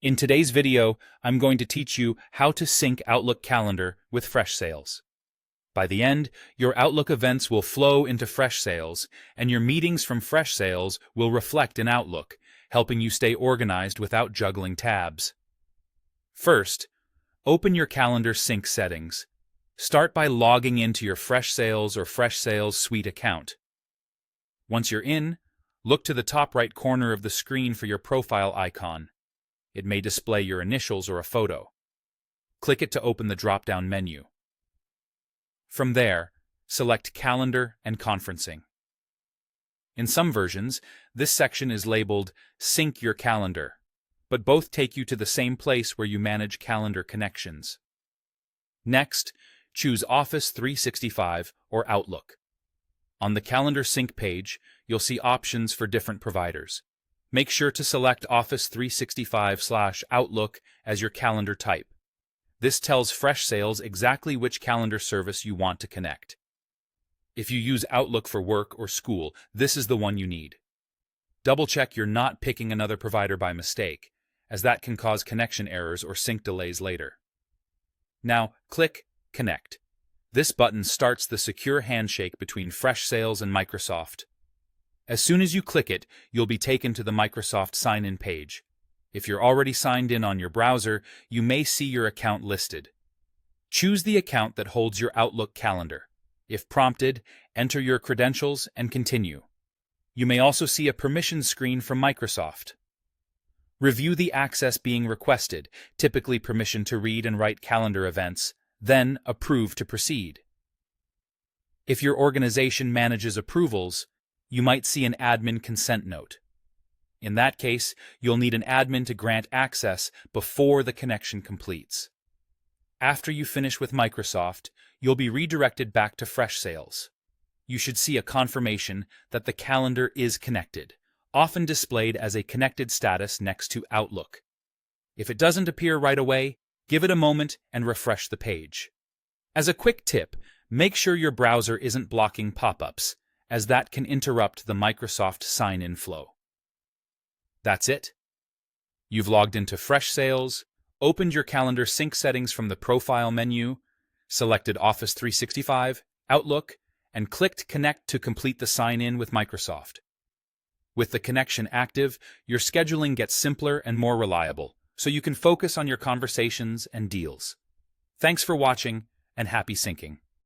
In today's video, I'm going to teach you how to sync Outlook Calendar with Freshsales. By the end, your Outlook events will flow into Freshsales, and your meetings from Freshsales will reflect in Outlook, helping you stay organized without juggling tabs. First, open your calendar sync settings. Start by logging into your Freshsales or Freshsales Suite account. Once you're in, look to the top right corner of the screen for your profile icon. It may display your initials or a photo. Click it to open the drop-down menu. From there, select Calendar and Conferencing. In some versions, this section is labeled Sync Your Calendar, but both take you to the same place where you manage calendar connections. Next, choose Office 365 or Outlook. On the Calendar Sync page, you'll see options for different providers. Make sure to select Office 365/Outlook as your calendar type. This tells Freshsales exactly which calendar service you want to connect. If you use Outlook for work or school, this is the one you need. Double-check you're not picking another provider by mistake, as that can cause connection errors or sync delays later. Now, click Connect. This button starts the secure handshake between Freshsales and Microsoft. As soon as you click it, you'll be taken to the Microsoft sign-in page. If you're already signed in on your browser, you may see your account listed. Choose the account that holds your Outlook calendar. If prompted, enter your credentials and continue. You may also see a permissions screen from Microsoft. Review the access being requested, typically permission to read and write calendar events, then approve to proceed. If your organization manages approvals, you might see an admin consent note. In that case, you'll need an admin to grant access before the connection completes. After you finish with Microsoft, you'll be redirected back to Freshsales. You should see a confirmation that the calendar is connected, often displayed as a connected status next to Outlook. If it doesn't appear right away, give it a moment and refresh the page. As a quick tip, make sure your browser isn't blocking pop-ups, as that can interrupt the Microsoft sign-in flow. That's it. You've logged into Freshsales, opened your calendar sync settings from the profile menu, selected Office 365, Outlook, and clicked Connect to complete the sign-in with Microsoft. With the connection active, your scheduling gets simpler and more reliable, so you can focus on your conversations and deals. Thanks for watching, and happy syncing.